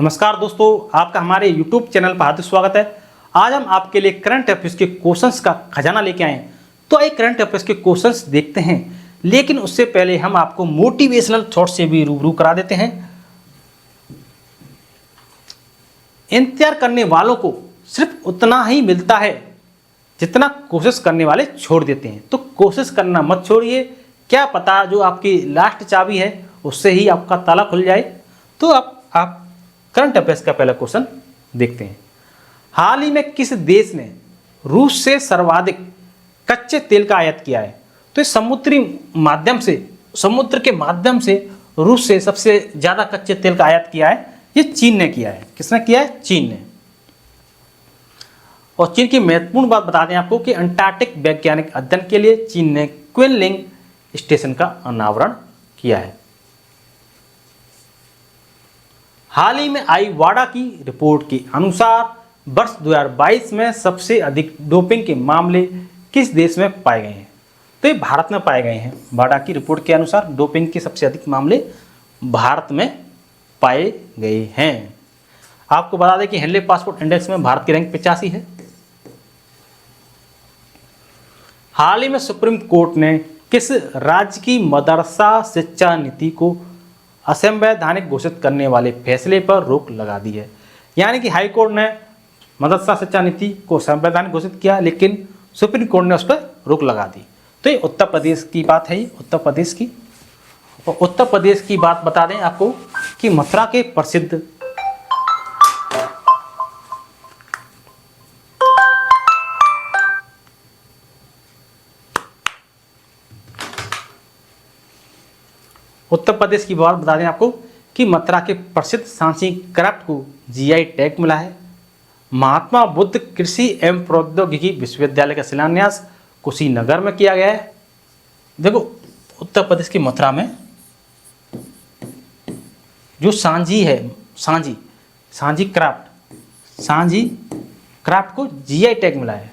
नमस्कार दोस्तों, आपका हमारे YouTube चैनल पर हार्दिक स्वागत है। आज हम आपके लिए करंट अफेयर्स के क्वेश्चंस का खजाना लेके आए हैं। तो एक करंट अफेयर्स के क्वेश्चंस देखते हैं, लेकिन उससे पहले हम आपको मोटिवेशनल थॉट से भी रूबरू करा देते हैं। इंतजार करने वालों को सिर्फ उतना ही मिलता है जितना कोशिश करने वाले छोड़ देते हैं। तो कोशिश करना मत छोड़िए, क्या पता जो आपकी लास्ट चाबी है उससे ही आपका ताला खुल जाए। तो अब आप करंट अफेयर्स का पहला क्वेश्चन देखते हैं। हाल ही में किस देश ने रूस से सर्वाधिक कच्चे तेल का आयात किया है? तो इस समुद्र के माध्यम से रूस से सबसे ज्यादा कच्चे तेल का आयात किया है, ये चीन ने किया है। किसने किया है? चीन ने। और चीन की महत्वपूर्ण बात बता दें आपको कि अंटार्कटिक वैज्ञानिक अध्ययन के लिए चीन ने क्विनलिंग स्टेशन का अनावरण किया है। हाल ही में आई वाडा की रिपोर्ट के अनुसार वर्ष 2022 में सबसे अधिक डोपिंग के मामले किस देश में पाए गए हैं? तो ये भारत में पाए गए हैं। वाडा की रिपोर्ट के अनुसार डोपिंग के सबसे अधिक मामले भारत में पाए गए हैं। आपको बता दें कि हेनले पासपोर्ट इंडेक्स में भारत की रैंक 85 है। हाल ही में सुप्रीम कोर्ट ने किस राज्य की मदरसा शिक्षा नीति को असंवैधानिक घोषित करने वाले फैसले पर रोक लगा दी है? यानी कि हाई कोर्ट ने मदरसा शिक्षा नीति को संवैधानिक घोषित किया, लेकिन सुप्रीम कोर्ट ने उस पर रोक लगा दी। तो ये उत्तर प्रदेश की बात है, ये उत्तर प्रदेश की। और उत्तर प्रदेश की बात बता दें आपको कि मथुरा के प्रसिद्ध उत्तर प्रदेश की बात बता दें आपको कि मथुरा के प्रसिद्ध सांची क्राफ्ट को जीआई टैग मिला है। महात्मा बुद्ध कृषि एवं प्रौद्योगिकी विश्वविद्यालय का शिलान्यास कुशीनगर में किया गया है। देखो, उत्तर प्रदेश की मथुरा में जो सांझी है, सांझी क्राफ्ट को जीआई टैग मिला है।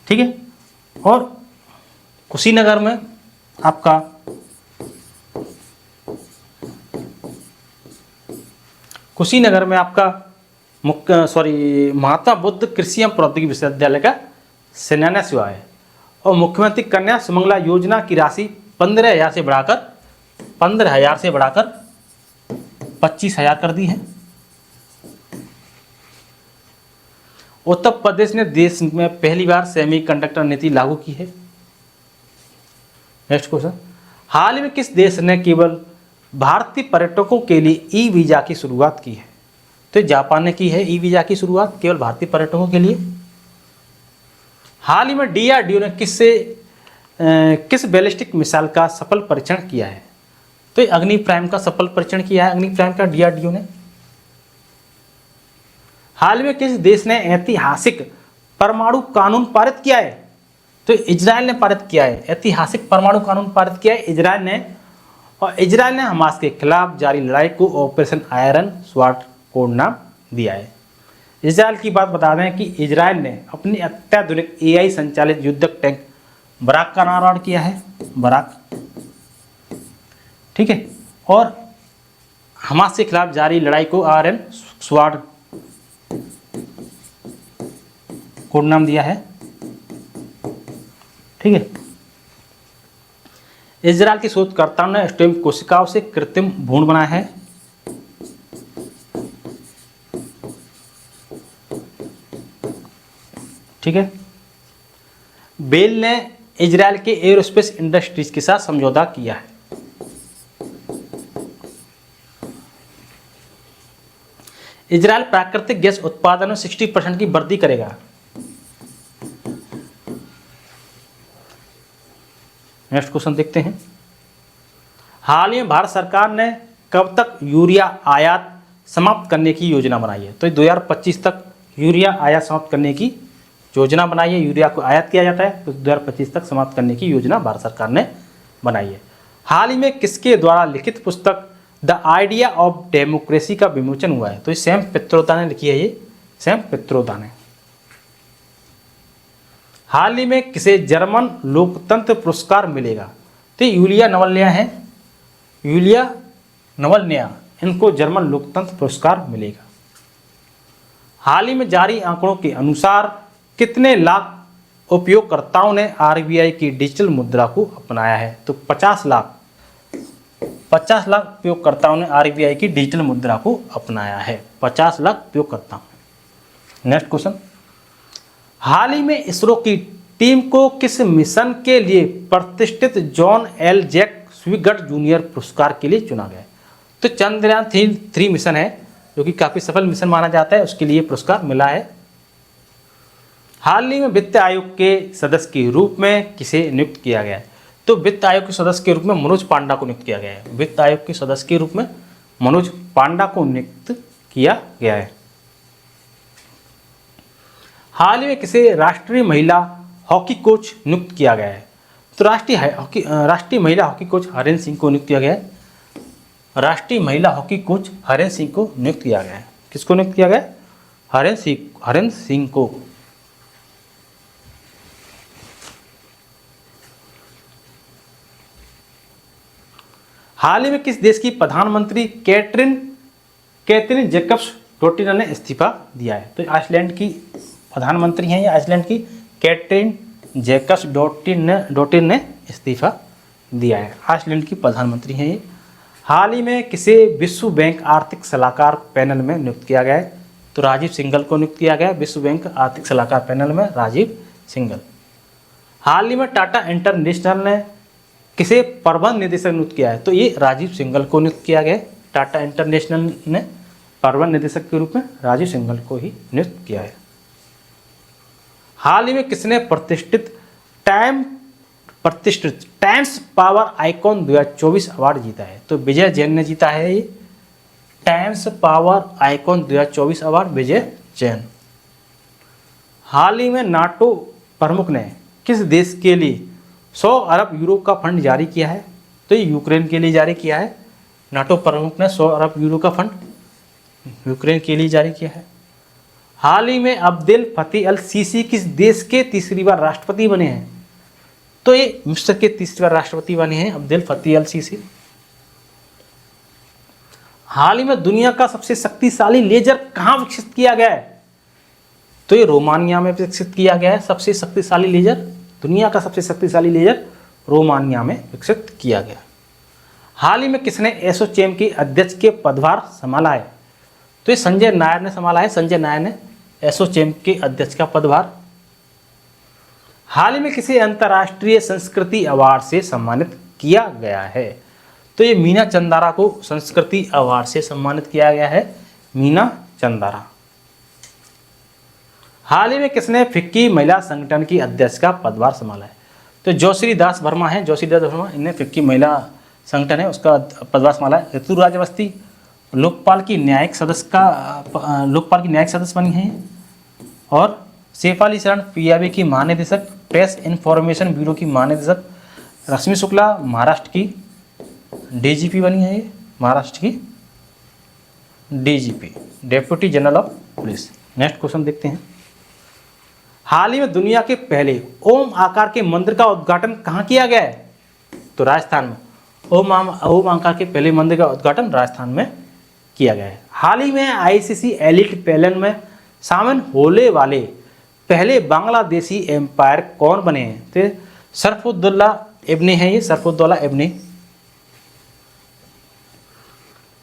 ठीक है। और कुशीनगर में आपका महात्मा बुद्ध कृषि एवं प्रौद्योगिकी विश्वविद्यालय का शिलान्यास हुआ है। और मुख्यमंत्री कन्या सुमंगला योजना की राशि 15,000 से बढ़ाकर 25,000 कर दी है। उत्तर प्रदेश ने देश में पहली बार सेमीकंडक्टर नीति लागू की है। नेक्स्ट क्वेश्चन, हाल ही में किस देश ने केवल भारतीय पर्यटकों के लिए ई वीजा की शुरुआत की है? तो जापान ने की है ई वीजा की शुरुआत केवल भारतीय पर्यटकों के लिए। हाल ही में डीआरडीओ ने किस बैलिस्टिक मिसाइल का सफल परीक्षण किया है? तो अग्नि प्राइम का सफल परीक्षण किया है, अग्नि प्राइम का डीआरडीओ ने। हाल में किस देश ने ऐतिहासिक परमाणु कानून पारित किया है? तो इजराइल ने पारित किया है। ऐतिहासिक परमाणु कानून पारित किया है इजराइल ने। और इजराइल ने हमास के खिलाफ जारी लड़ाई को ऑपरेशन आयरन स्वॉर्ड कोड नाम दिया है। इजराइल की बात बता दें कि इजराइल ने अपनी अत्याधुनिक एआई संचालित युद्धक टैंक बराक का अनावरण किया है। बराक, ठीक है। और हमास के खिलाफ जारी लड़ाई को आयरन स्वॉर्ड कोड नाम दिया है। ठीक है। इजराइल के शोधकर्ताओं ने स्टेम कोशिकाओं से कृत्रिम भ्रूण बनाया है। ठीक है। बेल ने इजराइल के एयरोस्पेस इंडस्ट्रीज के साथ समझौता किया है। इजराइल प्राकृतिक गैस उत्पादन में 60% की वृद्धि करेगा। नेक्स्ट क्वेश्चन देखते हैं। हाल ही में भारत सरकार ने कब तक यूरिया आयात समाप्त करने की योजना बनाई है? तो 2025 तक यूरिया आयात समाप्त करने की योजना बनाई है। यूरिया को आयात किया जाता है तो 2025 तक समाप्त करने की योजना भारत सरकार ने बनाई है। हाल ही में किसके द्वारा लिखित पुस्तक द आइडिया ऑफ डेमोक्रेसी का विमोचन हुआ है? तो ये सैम पित्रोदा ने लिखी है। ये सैम पित्रोदा ने। हाल ही में किसे जर्मन लोकतंत्र पुरस्कार मिलेगा? तो यूलिया नवल्या है यूलिया नवलन्या, इनको जर्मन लोकतंत्र पुरस्कार मिलेगा। हाल ही में जारी आंकड़ों के अनुसार कितने लाख उपयोगकर्ताओं ने आरबीआई की डिजिटल मुद्रा को अपनाया है? तो 50 लाख उपयोगकर्ताओं ने आरबीआई की डिजिटल मुद्रा को अपनाया है। 50 लाख उपयोगकर्ताओं। नेक्स्ट क्वेश्चन, हाल ही में इसरो की टीम को किस मिशन के लिए प्रतिष्ठित जॉन एल जैक स्विगट जूनियर पुरस्कार के लिए चुना गया? तो चंद्रयान 3 मिशन है जो कि काफी सफल मिशन माना जाता है, उसके लिए पुरस्कार मिला है। हाल ही में वित्त आयोग के सदस्य के रूप में किसे नियुक्त किया गया है? तो वित्त आयोग के सदस्य के रूप में मनोज पांडा को नियुक्त किया गया है। वित्त आयोग के सदस्य के रूप में मनोज पांडा को नियुक्त किया गया है। हाल ही में किसे राष्ट्रीय महिला हॉकी कोच नियुक्त किया गया है? तो राष्ट्रीय महिला हॉकी कोच हरेंद्र सिंह को नियुक्त किया गया है। राष्ट्रीय महिला हॉकी कोच हरेंद्र सिंह को नियुक्त किया गया है। किसको नियुक्त किया गया? हरेंद्र सिंह को। हाल ही में किस देश की प्रधानमंत्री कैथरीन जैकब्स डोटिनर ने इस्तीफा दिया है? तो आइसलैंड की प्रधानमंत्री हैं ये, आइसलैंड की कैथरीन जैकब्स डोटिनर ने इस्तीफा दिया है। आइसलैंड की प्रधानमंत्री हैं ये। हाल ही में किसे विश्व बैंक आर्थिक सलाहकार पैनल में नियुक्त किया गया है? तो राजीव सिंघल को नियुक्त किया गया विश्व बैंक आर्थिक सलाहकार पैनल में, राजीव सिंघल। हाल ही में टाटा इंटरनेशनल ने किसे प्रबंध निदेशक नियुक्त किया है? तो ये राजीव सिंघल को नियुक्त किया गया। टाटा इंटरनेशनल ने प्रबंध निदेशक के रूप में राजीव सिंघल को ही नियुक्त किया है। हाल ही में किसने प्रतिष्ठित टाइम्स पावर आइकॉन 2024 अवार्ड जीता है? तो विजय जैन ने जीता है ये टाइम्स पावर आइकॉन 2024 अवार्ड, विजय जैन। हाल ही में नाटो प्रमुख ने किस देश के लिए 100 अरब यूरो का फंड जारी किया है? तो ये यूक्रेन के लिए जारी किया है। नाटो प्रमुख ने 100 अरब यूरो का फंड यूक्रेन के लिए जारी किया है। हाल ही में अब्देल फतेह अल सीसी किस देश के तीसरी बार राष्ट्रपति बने हैं? तो ये मिस्र के तीसरी बार राष्ट्रपति बने हैं अब्देल फतेह अल सीसी। हाल ही में दुनिया का सबसे शक्तिशाली लेजर कहाँ विकसित किया गया है? तो ये रोमानिया में विकसित किया गया है। सबसे शक्तिशाली लेजर, दुनिया का सबसे शक्तिशाली लेजर रोमानिया में विकसित किया गया। हाल ही में किसने एसोचैम के अध्यक्ष के पदभार संभाला है? तो ये संजय नायर ने संभाला है। संजय नायर ने एसोचैम के अध्यक्ष का पदभार। हाल ही में किसी अंतर्राष्ट्रीय संस्कृति अवार्ड से सम्मानित किया गया है? तो ये मीना चंदारा को संस्कृति अवार्ड से सम्मानित किया गया है, मीना चंदारा। हाल ही में किसने फिक्की महिला संगठन की अध्यक्ष का पदभार संभाला है? तो जोशी दास वर्मा है, जोशी दास वर्मा, इन्हें फिक्की महिला संगठन है उसका पदभार संभाला है। ऋतुराज अवस्थी लोकपाल की न्यायिक सदस्य बनी है। और शेफाली शरण पीआईबी की महानिदेशक, प्रेस इन्फॉर्मेशन ब्यूरो की महानिदेशक। रश्मि शुक्ला महाराष्ट्र की डीजीपी बनी है, ये महाराष्ट्र की DGP, deputy general of police. Next question देखते हैं। हाल ही में दुनिया के पहले ओम आकार के मंदिर का उद्घाटन कहाँ किया गया है? तो राजस्थान में। ओम आकार के पहले मंदिर का उद्घाटन राजस्थान में किया गया है। हाल ही में आईसीसी एलिट पैनल में शामिल होने वाले पहले बांग्लादेशी एम्पायर कौन बने हैं? तो सरफुद्दौला इब्ने है, ये सरफुद्दौला इब्ने।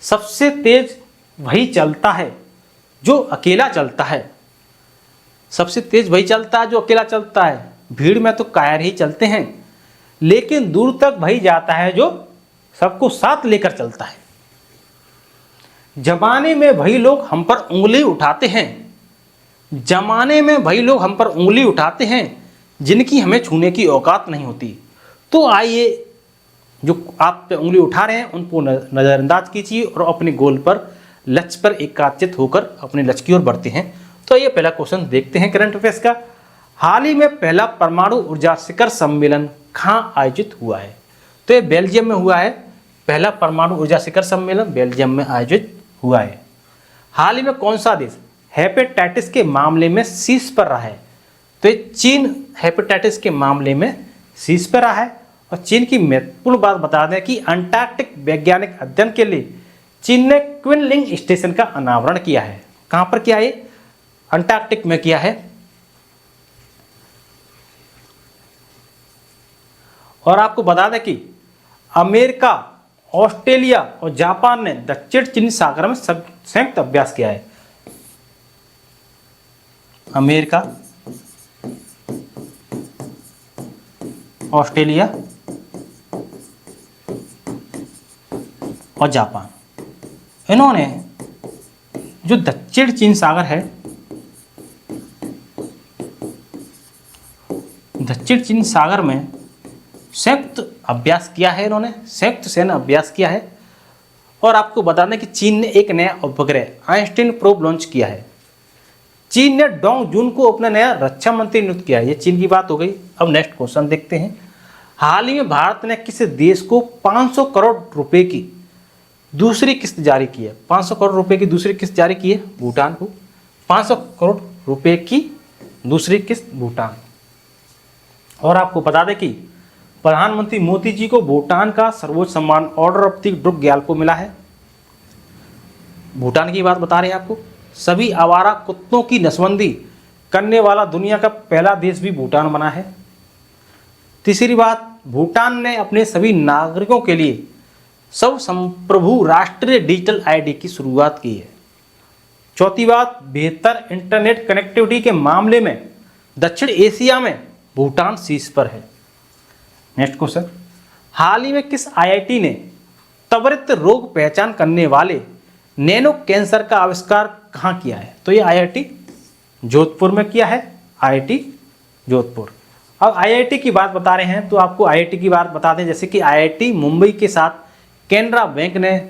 सबसे तेज वही चलता है जो अकेला चलता है। सबसे तेज वही चलता है जो अकेला चलता है। भीड़ में तो कायर ही चलते हैं, लेकिन दूर तक वही जाता है जो सबको साथ लेकर चलता है। जमाने में वही लोग हम पर उंगली उठाते हैं, जमाने में वही लोग हम पर उंगली उठाते हैं जिनकी हमें छूने की औकात नहीं होती। तो आइए, जो आप पे उंगली उठा रहे हैं उनको नज़रअंदाज कीजिए और अपने गोल पर, लक्ष्य पर एकाग्रचित होकर अपने लक्ष्य की ओर बढ़ते हैं। तो ये पहला क्वेश्चन देखते हैं करंट अफेयर्स का। हाल ही में पहला परमाणु ऊर्जा शिखर सम्मेलन कहाँ आयोजित हुआ है? तो ये बेल्जियम में हुआ है। पहला परमाणु ऊर्जा शिखर सम्मेलन बेल्जियम में आयोजित हुआ है। हाल ही में कौन सा देश हेपेटाइटिस के मामले में शीर्ष पर रहा है? तो ये चीन हेपेटाइटिस के मामले में शीर्ष पर रहा है। और चीन की महत्वपूर्ण बात बता दें कि अंटार्कटिक वैज्ञानिक अध्ययन के लिए चीन ने क्विनलिंग स्टेशन का अनावरण किया है। कहां पर किया है? अंटार्कटिक में किया है। और आपको बता दें कि अमेरिका, ऑस्ट्रेलिया और जापान ने दक्षिण चीन सागर में संयुक्त अभ्यास किया है। अमेरिका, ऑस्ट्रेलिया और जापान, इन्होंने जो दक्षिण चीन सागर है, दक्षिण चीन सागर में संयुक्त अभ्यास किया है। इन्होंने संयुक्त सैन्य अभ्यास किया है। और आपको बता दें कि चीन ने एक नया उपग्रह आइंस्टीन प्रोब लॉन्च किया है। चीन ने डोंग जून को अपना नया रक्षा मंत्री नियुक्त किया है। ये चीन की बात हो गई। अब नेक्स्ट क्वेश्चन देखते हैं। हाल ही में भारत ने किस देश को 500 करोड़ रुपए की दूसरी किस्त जारी की है? 500 करोड़ रुपए की दूसरी किस्त जारी की है भूटान को। 500 करोड़ रुपए की दूसरी किस्त भूटान। और आपको बता दें कि प्रधानमंत्री मोदी जी को भूटान का सर्वोच्च सम्मान order of the Druk Gyalpo मिला है। भूटान की बात बता रहे हैं आपको। सभी आवारा कुत्तों की नसबंदी करने वाला दुनिया का पहला देश भी भूटान बना है। तीसरी बात, भूटान ने अपने सभी नागरिकों के लिए सर्व संप्रभु राष्ट्रीय डिजिटल आईडी की शुरुआत की है। चौथी बात, बेहतर इंटरनेट कनेक्टिविटी के मामले में दक्षिण एशिया में भूटान शीर्ष पर है। नेक्स्ट क्वेश्चन, हाल ही में किस आईआईटी ने त्वरित रोग पहचान करने वाले नैनो कैंसर का आविष्कार कहाँ किया है? तो ये आईआईटी जोधपुर में किया है। आईआईटी जोधपुर। अब आईआईटी की बात बता रहे हैं तो आपको आईआईटी की बात बता दें, जैसे कि आईआईटी मुंबई के साथ कैनरा बैंक ने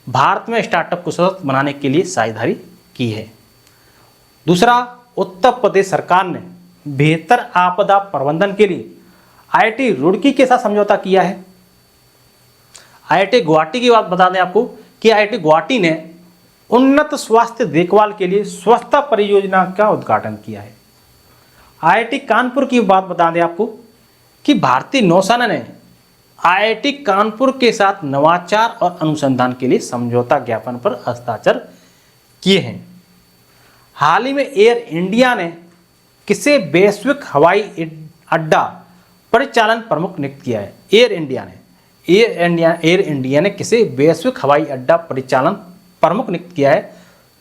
भारत में स्टार्टअप को सशक्त बनाने के लिए साझेदारी की है। दूसरा, उत्तर प्रदेश सरकार ने बेहतर आपदा प्रबंधन के लिए आईआईटी रुड़की के साथ समझौता किया है। आईआईटी गुवाहाटी की बात बता दें आपको कि आईआईटी गुवाहाटी ने उन्नत स्वास्थ्य देखभाल के लिए स्वच्छता परियोजना का उद्घाटन किया है। आईआईटी कानपुर की बात बता दें आपको कि भारतीय नौसेना ने आईआईटी कानपुर के साथ नवाचार और अनुसंधान के लिए समझौता ज्ञापन पर हस्ताक्षर किए हैं। हाल ही में एयर इंडिया ने किसे वैश्विक हवाई अड्डा परिचालन प्रमुख नियुक्त किया है? एयर इंडिया ने किसे वैश्विक हवाई अड्डा परिचालन प्रमुख नियुक्त किया है?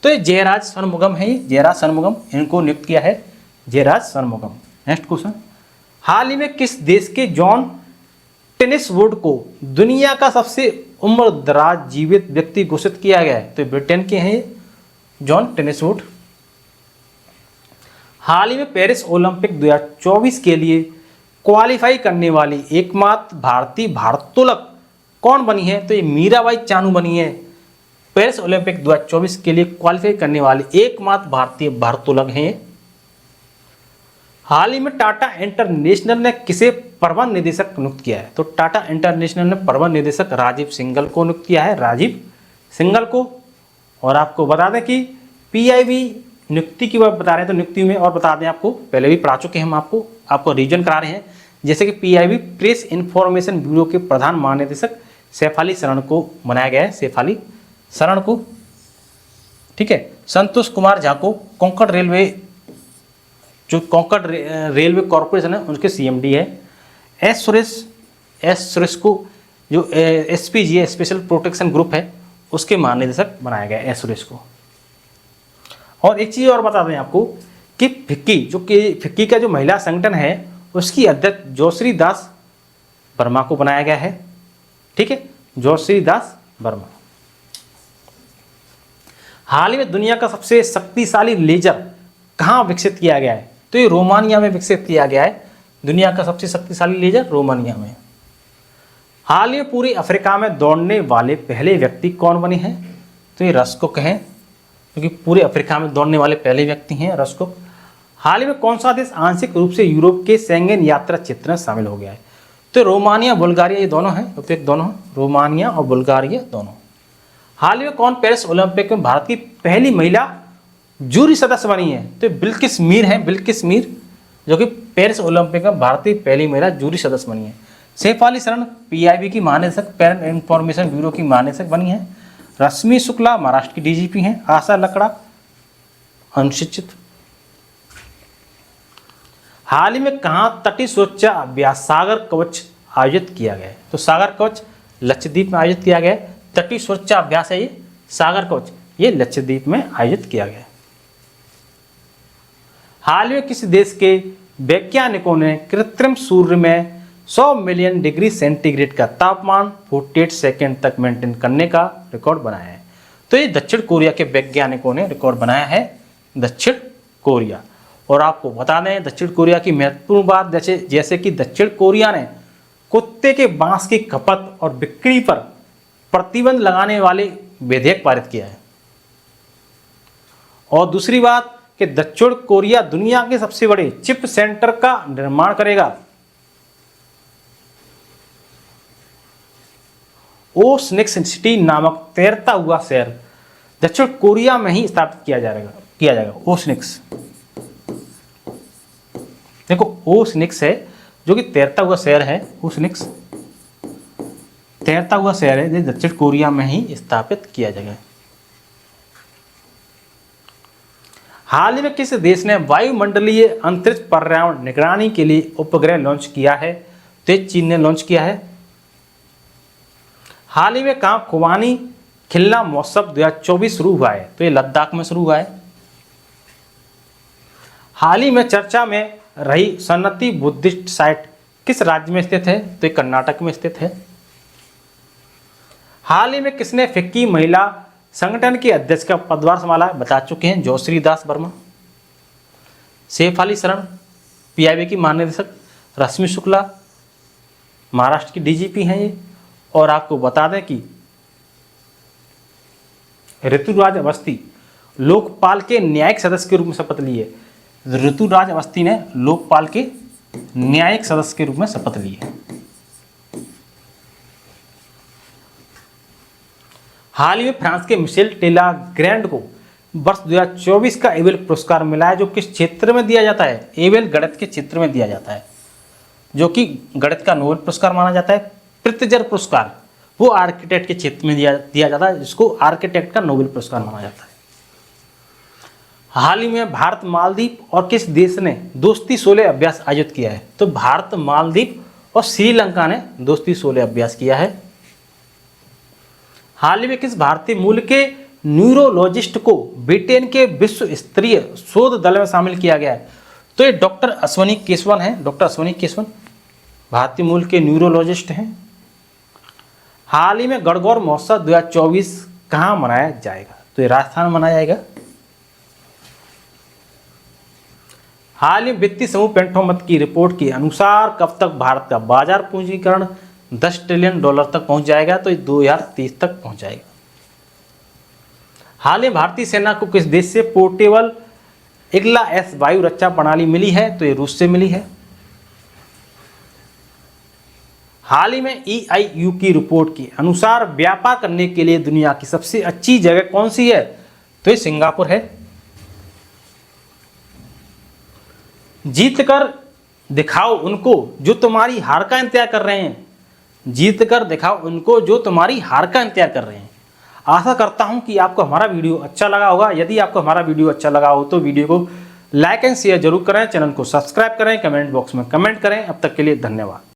तो ये जयराज षणमुगम है। जयराज षणमुगम इनको नियुक्त किया है, जयराज षणमुगम। नेक्स्ट क्वेश्चन, हाल ही में किस देश के जॉन टेनिसवुड को दुनिया का सबसे उम्रदराज जीवित व्यक्ति घोषित किया गया है? तो ब्रिटेन के हैं जॉन टेनिसवुड। हाल ही में पेरिस ओलंपिक 2024 के लिए क्वालिफाई करने वाली एकमात्र भारतीय भारोत्तोलक कौन बनी है? तो ये मीराबाई चानू बनी है। पेरिस ओलंपिक 2024 के लिए क्वालिफाई करने वाली एकमात्र भारतीय भारोत्तोलक हैं। हाल ही में टाटा इंटरनेशनल ने किसे प्रबंध निदेशक नियुक्त किया है? तो टाटा इंटरनेशनल ने प्रबंध निदेशक राजीव सिंघल को नियुक्त किया है, राजीव सिंघल को। और आपको बता दें कि पीआईबी नियुक्ति की बात बता रहे हैं, तो नियुक्ति में और बता दें आपको, पहले भी पढ़ा चुके हैं हम, आपको रीजन करा रहे हैं। जैसे कि पीआईबी प्रेस इन्फॉर्मेशन ब्यूरो के प्रधान महानिदेशक सैफाली शरण को बनाया गया है, सैफाली शरण को। ठीक है। संतोष कुमार झा को कोंकण रेलवे, जो कोंकण रेलवे कॉरपोरेशन है उनके सीएमडी है। एस सुरेश को जो एसपीजी है, स्पेशल प्रोटेक्शन ग्रुप है, उसके महानिदेशक बनाया गया है एस सुरेश को। और एक चीज़ और बता दें आपको कि फिक्की का जो महिला संगठन है उसकी अध्यक्ष जोश्री दास वर्मा को बनाया गया है। ठीक है, जोश्री दास वर्मा। हाल ही में दुनिया का सबसे शक्तिशाली लेजर कहाँ विकसित किया गया है? तो ये रोमानिया में विकसित किया गया है। दुनिया का सबसे शक्तिशाली लेजर रोमानिया में। हाल ही में पूरे अफ्रीका में दौड़ने वाले पहले व्यक्ति कौन बने हैं? तो ये रस्कुक हैं, क्योंकि पूरे अफ्रीका में दौड़ने वाले पहले व्यक्ति हैं रस्कुक। हाल ही में कौन सा देश आंशिक रूप से यूरोप के शेंगेन यात्रा क्षेत्र में शामिल हो गया है? तो रोमानिया बुल्गारिया ये दोनों हैं, उपयुक्त दोनों, रोमानिया और बुल्गारिया दोनों। हाल ही में कौन पेरिस ओलंपिक में भारत की पहली महिला जूरी सदस्य बनी है? तो बिल्किस मीर हैं, बिल्किस मीर, जो कि पेरिस ओलंपिक में भारत की पहली महिला जूरी सदस्य बनी है। शेफाली शरण पीआईबी की महानिदेशक, पेरेंट इंफॉर्मेशन ब्यूरो की महानिदेशक बनी है। रश्मि शुक्ला महाराष्ट्र की डीजीपी हैं। आशा लकड़ा अनुसूचित। हाल ही में कहाँ तटीय सुरक्षा अभ्यास सागर कवच आयोजित किया गया है? तो सागर कवच लक्षद्वीप में आयोजित किया गया है। तटीय सुरक्षा अभ्यास है ये सागर कवच, ये लक्षद्वीप में आयोजित किया गया है। हाल में किसी देश के वैज्ञानिकों ने कृत्रिम सूर्य में 100 मिलियन डिग्री सेंटीग्रेड का तापमान 48 सेकेंड तक मेंटेन करने का रिकॉर्ड बनाया है? तो ये दक्षिण कोरिया के वैज्ञानिकों ने रिकॉर्ड बनाया है, दक्षिण कोरिया। और आपको बता दें दक्षिण कोरिया की महत्वपूर्ण बात, जैसे कि दक्षिण कोरिया ने कुत्ते के मांस की खपत और बिक्री पर प्रतिबंध लगाने वाले विधेयक पारित किया है। और दूसरी बात कि दक्षिण कोरिया दुनिया के सबसे बड़े चिप सेंटर का निर्माण करेगा। ओसनिक्स सिटी नामक तैरता हुआ शहर दक्षिण कोरिया में ही स्थापित किया जाएगा। ओसनिक्स, देखो ओसनिक्स है जो कि तैरता हुआ शहर है। ओसनिक्स तैरता हुआ शहर है, दक्षिण कोरिया में ही स्थापित किया जाएगा। हाल ही में किस देश ने वायुमंडलीय अंतरिक्ष पर्यावरण निगरानी के लिए उपग्रह लॉन्च किया है? तो चीन ने लॉन्च किया है। हाल ही में कहाँ खुबानी खिलना महोत्सव 2024 शुरू हुआ है? तो ये लद्दाख में शुरू हुआ है। हाल ही में चर्चा में रही सन्नति बुद्धिस्ट साइट किस राज्य में स्थित है? तो ये कर्नाटक में स्थित है। हाल ही में किसने फिक्की महिला संगठन के अध्यक्ष का पदभार संभाला? बता चुके हैं, जोश्री दास वर्मा। शेफाली शरण पीआईबी की महानिदेशक, रश्मि शुक्ला महाराष्ट्र की डीजीपी हैं ये। और आपको बता दें कि ऋतुराज अवस्थी लोकपाल के न्यायिक सदस्य के रूप में शपथ ली है। ऋतुराज अवस्थी ने लोकपाल के न्यायिक सदस्य के रूप में शपथ ली है। हाल ही में फ्रांस के मिशेल टेलाग्रैंड को वर्ष 2024 का एबेल पुरस्कार मिला है, जो किस क्षेत्र में दिया जाता है? एबेल गणित के क्षेत्र में दिया जाता है, जो कि गणित का नोबेल पुरस्कार माना जाता है। प्रित्जर पुरस्कार वो आर्किटेक्ट के क्षेत्र में दिया जाता है, जिसको आर्किटेक्ट का नोबेल पुरस्कार माना जाता है। हाल ही में भारत मालदीव और किस देश ने दोस्ती 16 अभ्यास आयोजित किया है? तो भारत, मालदीव और श्रीलंका ने दोस्ती 16 अभ्यास किया है। हाल ही में किस भारतीय मूल के न्यूरोलॉजिस्ट को ब्रिटेन के विश्व स्तरीय शोध दल में शामिल किया गया है? तो ये डॉक्टर अश्वनी केशवन हैं। डॉक्टर अश्वनी केशवन भारतीय मूल के न्यूरोलॉजिस्ट हैं। हाल ही में गणगौर महोत्सव 2024 कहाँ मनाया जाएगा? तो ये राजस्थान में मनाया जाएगा। हाल ही वित्तीय समूह पेंटोमत की रिपोर्ट के अनुसार कब तक भारत का बाजार पूंजीकरण $10 ट्रिलियन तक पहुंच जाएगा? तो 2030 तक पहुंच जाएगा। हाल ही भारतीय सेना को किस देश से पोर्टेबल इग्ला-S वायु रक्षा प्रणाली मिली है? तो ये रूस से मिली है। हाल ही में EIU की रिपोर्ट के अनुसार व्यापार करने के लिए दुनिया की सबसे अच्छी जगह कौन सी है? तो ये सिंगापुर है। जीत कर दिखाओ उनको जो तुम्हारी हार का इंतजार कर रहे हैं। जीत कर दिखाओ उनको जो तुम्हारी हार का इंतजार कर रहे हैं। आशा करता हूं कि आपको हमारा वीडियो अच्छा लगा होगा। यदि आपको हमारा वीडियो अच्छा लगा हो तो वीडियो को लाइक एंड शेयर जरूर करें, चैनल को सब्सक्राइब करें, कमेंट बॉक्स में कमेंट करें। अब तक के लिए धन्यवाद।